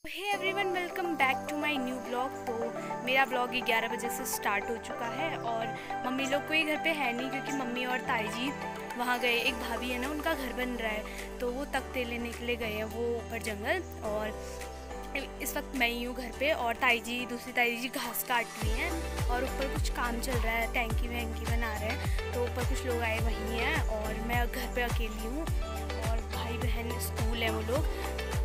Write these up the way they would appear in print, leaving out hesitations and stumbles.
Hey everyone, welcome back to my new blog. तो मेरा blog 11 बजे से स्टार्ट हो चुका है और मम्मी लोग कोई घर पे है नहीं क्योंकि मम्मी और ताई जी वहाँ गए। एक भाभी है ना, उनका घर बन रहा है तो वो तख्ते लेने के लिए गए हैं वो ऊपर जंगल। और इस वक्त मैं ही हूँ घर पे और दूसरी ताई जी घास काट रही हैं और ऊपर कुछ काम चल रहा है, टैंकी वैंकी बना रहे हैं। तो ऊपर कुछ लोग आए वहीं हैं और मैं घर पे अकेली हूँ और भाई बहन स्कूल है वो लोग।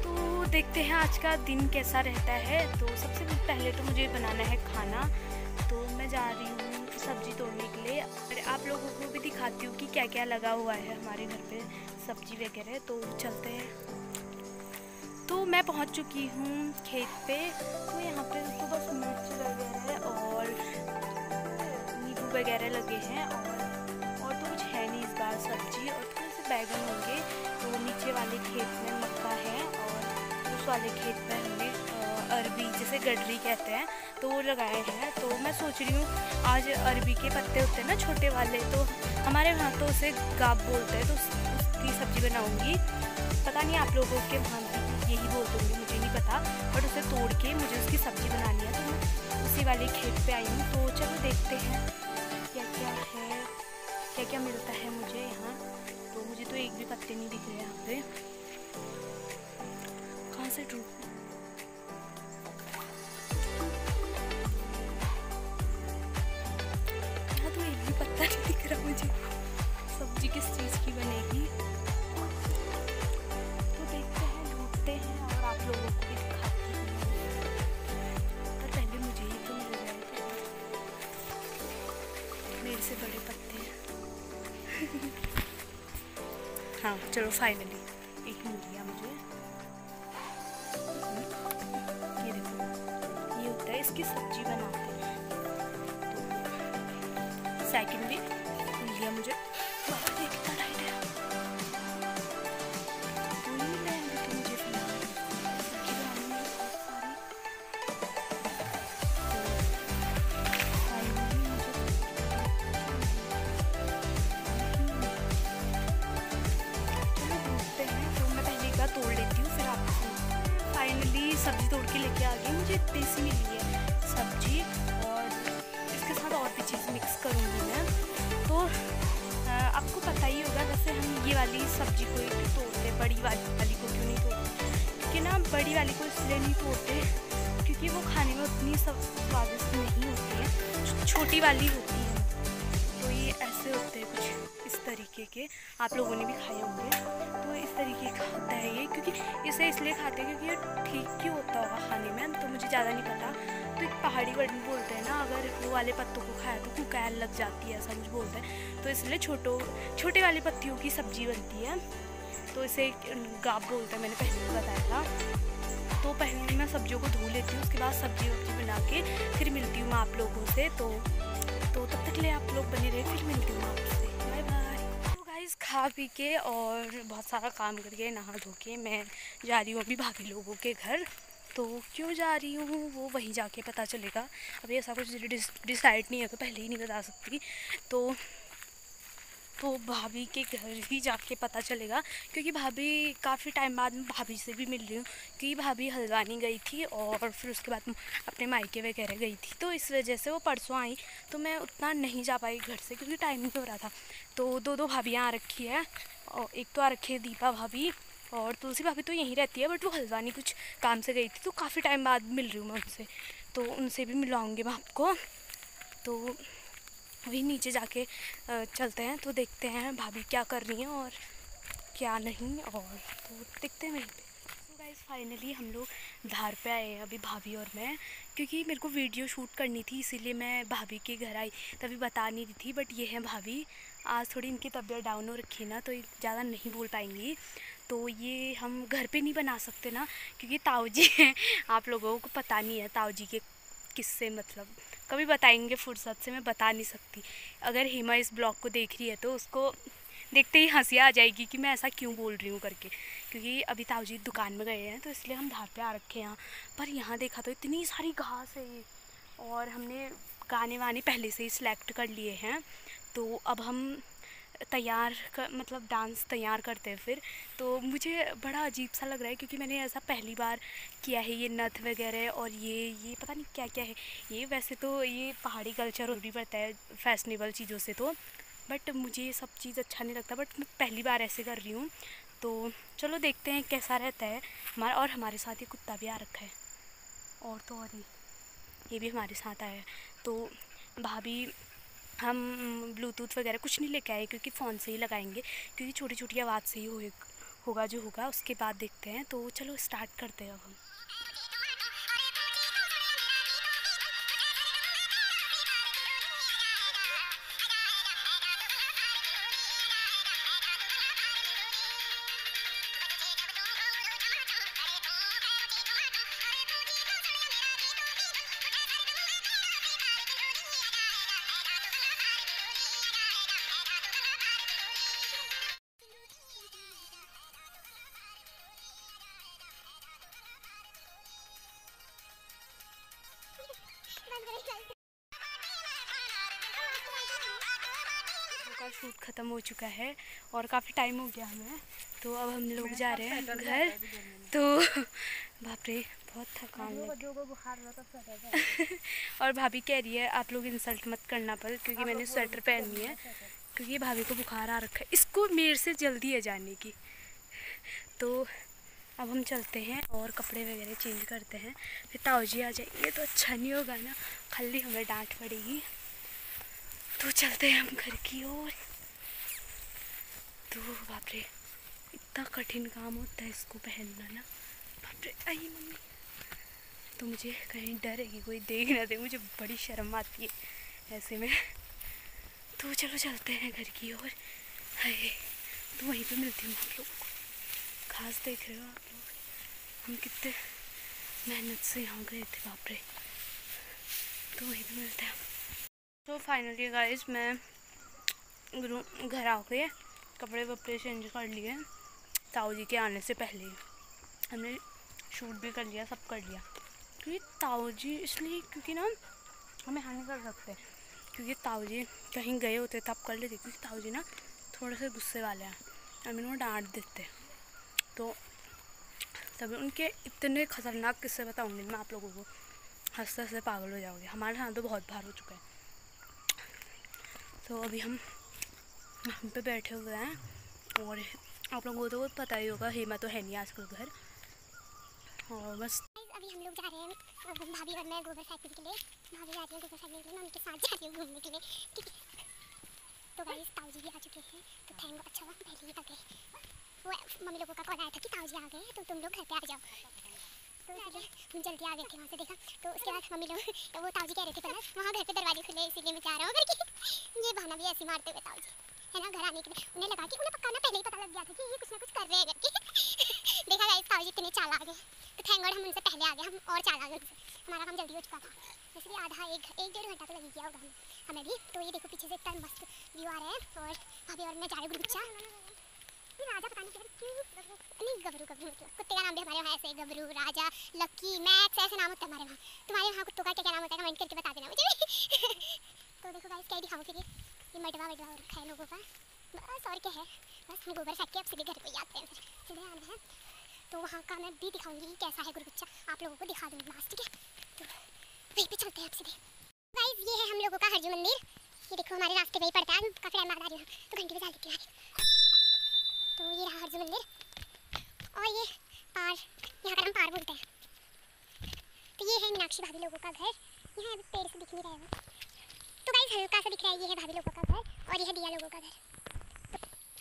तो देखते हैं आज का दिन कैसा रहता है। तो सबसे पहले तो मुझे बनाना है खाना, तो मैं जा रही हूँ सब्ज़ी तोड़ने के लिए और आप लोगों को भी दिखाती हूँ कि क्या क्या लगा हुआ है हमारे घर पे सब्ज़ी वगैरह। तो चलते हैं। तो मैं पहुँच चुकी हूँ खेत पे। तो यहाँ पे तो बस मिर्च वगैरह और नींबू वगैरह लगे हैं और तो कुछ है नहीं इस बार सब्ज़ी, और थोड़े से बैगन होंगे। तो नीचे वाले खेत में मक्का है और उस वाले खेत में हमने अरबी, जैसे गडरी कहते हैं, तो वो लगाए हैं। तो मैं सोच रही हूँ आज अरबी के पत्ते होते हैं ना छोटे वाले, तो हमारे वहाँ तो उसे गाब बोलते हैं, तो उसकी सब्ज़ी बनाऊँगी। पता नहीं आप लोगों के वहाँ भी यही बोलते होंगे, मुझे नहीं पता, बट उसे तोड़ के मुझे उसकी सब्ज़ी बनानी है। तो मैं उसी वाले खेत पे आई हूँ। तो चलो देखते हैं क्या क्या है, क्या क्या मिलता है मुझे यहाँ। तो मुझे तो एक भी पत्ते नहीं दिख रहे यहाँ पे, कहाँ से ढूंढूं? यहाँ तो एक भी पत्ता नहीं दिख रहा मुझे। सब्जी किस चीज़ की बनेगी, तो देखते हैं, ढूंढते हैं और आप लोगों को भी दिखाती हूँ। पर पहले मुझे ही तो मिल जाए, मेरे से बड़े पत्ते हैं। हाँ चलो, फाइनली एक मिल गया मुझे। ये देखो, ये होता है, इसकी सब्जी बनाते हैं। तो सेकंड भी मिल गया मुझे। कितना टाइट है, कोई नहीं रहेंगे तो मुझे फिलहाल सब्जी बनानी है बहुत सारी। तो फाइनली मुझे चलो ढूंढते हैं। तो मैं पहले एक बार तोड़ लेती हूँ, फिर आपको। फाइनली सब्जी तोड़ के लेके आ गई। मुझे इतनी सी मिली है सब्जी और इसके साथ और भी चीज़ मिक्स करूँगी मैं। तो आपको पता ही होगा, वैसे हम ये वाली सब्जी को ही तोड़ते, बड़ी वाली को क्यों नहीं तोड़ते? क्योंकि ना बड़ी वाली को इसलिए नहीं तोड़ते क्योंकि वो खाने में उतनी स्वादिष्ट नहीं होती है, छोटी वाली होती है। तो ये ऐसे होते हैं कुछ इस तरीके के, आप लोगों ने भी खाए होंगे। तो इस तरीके का होता है ये, क्योंकि इसे इसलिए खाते हैं क्योंकि ये ठीक क्यों होता होगा खाने में, तो मुझे ज़्यादा नहीं पता। तो एक पहाड़ी वर्ड में बोलते हैं ना, अगर वो वाले पत्तों को खाया तो कुकैल लग जाती है, ऐसा कुछ बोलते हैं। तो इसलिए छोटे वाली पत्तियों की सब्ज़ी बनती है, तो इसे गाब बोलते हैं, मैंने पहले भी बताया था। तो पहले मैं सब्जियों को धो लेती हूँ, उसके बाद सब्जी वब्जी बना के फिर मिलती हूँ आप लोगों से। तो तब तक ले आप लोग बने रहे, फिर मिलती हूँ आपसे। Bye bye. तो गाइस, खा पी के और बहुत सारा काम करके नहा धो के मैं जा रही हूँ अभी भाभी लोगों के घर। तो क्यों जा रही हूँ वो वहीं जाके पता चलेगा। अभी ऐसा कुछ डिसाइड नहीं है तो पहले ही नहीं बता सकती। तो भाभी के घर ही जाके पता चलेगा, क्योंकि भाभी काफ़ी टाइम बाद मैं भाभी से भी मिल रही हूँ, क्योंकि भाभी हल्द्वानी गई थी और फिर उसके बाद अपने मायके वगैरह गई थी। तो इस वजह से वो परसों आई, तो मैं उतना नहीं जा पाई घर से क्योंकि टाइम नहीं हो रहा था। तो दो भाभियाँ आ रखी है, और एक तो आ रखी है दीपा भाभी, और तुलसी भाभी तो यहीं रहती है बट वो हल्द्वानी कुछ काम से गई थी, तो काफ़ी टाइम बाद मिल रही हूँ मैं उनसे। तो उनसे भी मिलाऊँगी मैं आपको। तो अभी नीचे जाके चलते हैं, तो देखते हैं भाभी क्या कर रही हैं और क्या नहीं, और तो देखते हैं वहीं पे। तो गाइस, फाइनली हम लोग धार पे आए हैं अभी, भाभी और मैं, क्योंकि मेरे को वीडियो शूट करनी थी इसीलिए मैं भाभी के घर आई। तभी बता नहीं रही थी, बट ये है भाभी। आज थोड़ी इनकी तबीयत डाउन हो रखी है ना, तो ज़्यादा नहीं बोल पाएंगी। तो ये हम घर पे नहीं बना सकते ना, क्योंकि ताऊ जी हैं, आप लोगों को पता नहीं है ताऊ जी के किससे, मतलब कभी बताएंगे फुर्सत से, मैं बता नहीं सकती। अगर हिमा इस ब्लॉग को देख रही है तो उसको देखते ही हंसी आ जाएगी कि मैं ऐसा क्यों बोल रही हूँ करके, क्योंकि अभी ताऊ जी दुकान में गए हैं तो इसलिए हम धार पे आ रखे हैं यहाँ। पर यहाँ देखा तो इतनी सारी घास है, और हमने गाने वाने पहले से ही सिलेक्ट कर लिए हैं। तो अब हम तैयार मतलब डांस तैयार करते हैं फिर, तो मुझे बड़ा अजीब सा लग रहा है क्योंकि मैंने ऐसा पहली बार किया है, ये नथ वगैरह और ये पता नहीं क्या क्या है ये। वैसे तो ये पहाड़ी कल्चर भी पड़ता है फैशनेबल चीज़ों से, तो बट मुझे ये सब चीज़ अच्छा नहीं लगता, बट मैं पहली बार ऐसे कर रही हूँ। तो चलो देखते हैं कैसा रहता है हमारा। और हमारे साथ ये कुत्ता भी आ रखा है, और तो और ये भी हमारे साथ आया है। तो भाभी हम ब्लूटूथ वगैरह कुछ नहीं लेके आए क्योंकि फ़ोन से ही लगाएंगे, क्योंकि छोटी छोटी आवाज़ से ही होगा जो होगा, उसके बाद देखते हैं। तो चलो स्टार्ट करते हैं अब हम। का शूट ख़त्म हो चुका है और काफ़ी टाइम हो गया हमें, तो अब हम लोग जा रहे हैं घर। तो बाप रे बहुत थकान और भाभी कह रही है आप लोग इंसल्ट मत करना पर, क्योंकि मैंने स्वेटर पहनी है, क्योंकि भाभी को बुखार आ रखा है, इसको मेरे से जल्दी है जाने की। तो अब हम चलते हैं और कपड़े वगैरह चेंज करते हैं, फिर ताऊ जी आ जाएंगे तो अच्छा नहीं होगा ना, खाली हमें डांट पड़ेगी। तो चलते हैं हम घर की ओर। तो बाप रे इतना कठिन काम होता है इसको पहनना ना, बाप रे। आई मम्मी, तो मुझे कहीं डर है कि कोई देख ना दे, मुझे बड़ी शर्म आती है ऐसे में। तो चलो चलते हैं घर की ओर। हाय, तो वहीं पे मिलती हूँ आप लोगों को। खास देख रहे हो आप लोग, हम कितने मेहनत से यहाँ गए थे, बाप रे। तो वहीं पे मिलते हैं। तो फाइनली गाइस मैं घर आ गए, कपड़े वपड़े चेंज कर लिए ताऊ जी के आने से पहले ही। हमने शूट भी कर लिया, सब कर लिया, क्योंकि ताऊ जी इसलिए क्योंकि ना हम यहाँ नहीं कर सकते, क्योंकि ताऊ जी कहीं गए होते तब कर लेते, क्योंकि ताऊ जी ना थोड़े से गुस्से वाले हैं, हमें वो डांट देते। तो तभी उनके इतने खतरनाक किस्से बताऊँगी मैं आप लोगों को, हंसते हंसते पागल हो जाओगे। हमारे साथ तो बहुत बार हो चुका है। तो अभी हम यहाँ पे बैठे हुए हैं और आप लोगों को तो पता ही होगा हेमा तो है नहीं आजकल घर, और बस अभी हम लोग जा रहे हैं, भाभी और मैं गोबर फेंकने के लिए। भाभी जा रही है गोबर फेंकने के लिए, मैं उनके साथ जा रही हूँ घूमने के लिए, ठीक है। तो गाइस ताऊ जी भी आ चुके हैं, तो थैंक गॉड, अच्छा हुआ पहले ही आ गए। वो मम्मी लोगों का कॉल आया था कि ताऊ जी आ गए तो तुम लोग घर पे आ जाओ, तो इसलिए हम जल्दी आ गए थे। वहाँ से देखा तो उसके बाद मम्मी लोग वो ताऊ जी कह रहे थे पहले वहाँ घर पे दरवाजे खुले, इसीलिए मैं जा रहा हूँ करके। ये बहाना भी ऐसे मारते हुए ताऊ जी है ना घर आने के लिए, उन्हें लगा कि उन्हें पक्का ना पहले ही पता लग गया था कि ये कुछ ना कुछ कर रहे हैं करके। देखा गाइस ताऊ जी इतने चालाक है, तो थैंक गॉड हम उनसे पहले आ गए, हम और चालाक उनसे, हमारा काम जल्दी हो चुका था। इसलिए आधा एक डेढ़ घंटा तो लग गया होगा हमें भी। तो ये देखो पीछे से इतना मस्त व्यू आ रहा है, और भाभी और मैं जा रहे हैं गुलगुच्चा। राजा पता नहीं क्यों नहीं, गबरू मतलब कुत्ते का नाम भी हमारे वहाँ ऐसे, गबरू, राजा, लक्की, मैक्स, ऐसे नाम होता है हमारे वहाँ। तुम्हारे वहाँ कुत्तों का क्या क्या नाम होता है कमेंट करके बता देना मुझे। तो देखो गाइस क्या दिखाऊँ फिर, ये मडवा वडवा रखा है लोगों का, बस और क्या है, बस हम गोबर फेंक के अब सीधे घर पे आते हैं, फिर सीधे आना है। तो वहाँ का मैं भी दिखाऊंगी कैसा है गुलगुच्चा, आप लोगों को दिखा दूँगी लास्ट, ठीक है। तो वहीं पे चलते हैं अब सीधे। गाइस ये है हम लोगों का हरजू मंदिर, ये देखो हमारे रास्ते पे ही पड़ता है, काफ़ी टाइम बाद आ रही हूँ तो घंटी बजा देती है। तो ये रहा हरजू मंदिर, और ये पार, यहाँ का हम पार बोलते हैं। तो ये है मीनाक्षी भाभी लोगों का घर, यहाँ अभी पेड़ से दिख नहीं रहा है, तो गाइस हल्का सा दिख रहा है, ये है भाभी लोगों का घर, और ये है दिया लोगों का घर।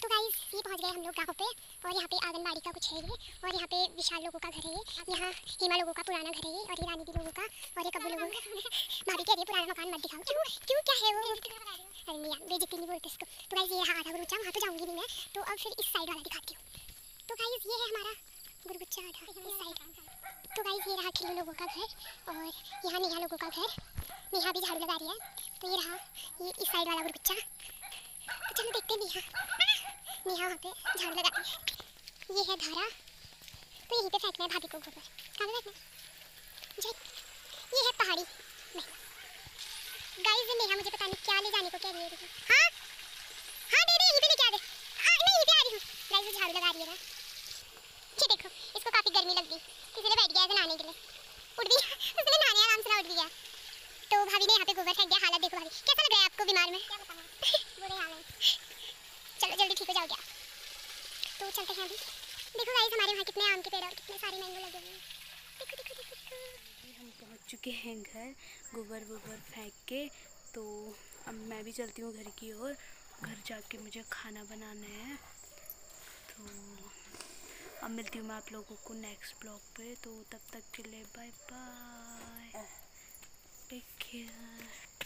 तो गाइस ये पहुंच गए हम लोग गाँव पे, और यहाँ पे आंगनबाड़ी का कुछ है ये, और यहाँ पे विशाल लोगों का घर है ये, यहाँ हेमा लोगों का पुराना घर है ये, और ये रानी दी लोगों का, और ये कब्बू लोगों का। भाभी कह रही है पुराना मकान मत दिखाओ, क्यों क्या है वो, अरे नहीं यार बेइज्जती नहीं बोलते इसको। तो गाइस ये रहा आधा गुरुचा, वहाँ तो जाऊँगी नहीं मैं, तो अब फिर इस साइड वाला दिखाती हूँ। तो गाइस ये है हमारा गुरुचा आधा इस साइड। तो गाइस ये रहा खिल्लू लोगों का घर, और यहाँ नेहा लोगों का घर, नेहा भी झाड़ू लगा रही है। तो ये रहा ये इस साइड वाला गुरुचा, तो चलो देखते हैं नेहा वहाँ पे झाड़ू लगा रही है। ये है धारा, तो यहीं पे फेंकना है भाभी को गोबर, कहाँ पे फेंकना है, ये है पहाड़ी। गाइस ये नेहा मुझे पता नहीं क्या ले जाने को कह रही है, हाँ हाँ दे दे, यहीं पे आ रही है ना। ये देखो, इसको काफी गर्मी लग गई, इसलिए बैठ गया है नहाने के लिए। उठ भी उसने नहाने आराम से उठ भी गया। तो भाभी ने यहाँ पे गोबर फेंक दिया। हालत देखो भाभी, कैसा लग रहा है आपको बीमार में? क्या बताऊं, बुरे हाल है। चलो जल्दी ठीक हो जाओ क्या। तो चलते हैं अभी। देखो गाइस, हमारे वहाँ कितने आम के पेड़ और कितने सारे मैंगो लगे हुए हैं। देखो देखो देखो देखो। हम पहुँच चुके हैं घर गोबर वोबर फेंक के। तो अब मैं भी चलती हूँ घर की ओर। घर जाके मुझे खाना बनाना है। तो अब मिलती हूँ मैं आप लोगों को नेक्स्ट ब्लॉग पे। तो तब तक के लिए बाय बाय, टेक केयर।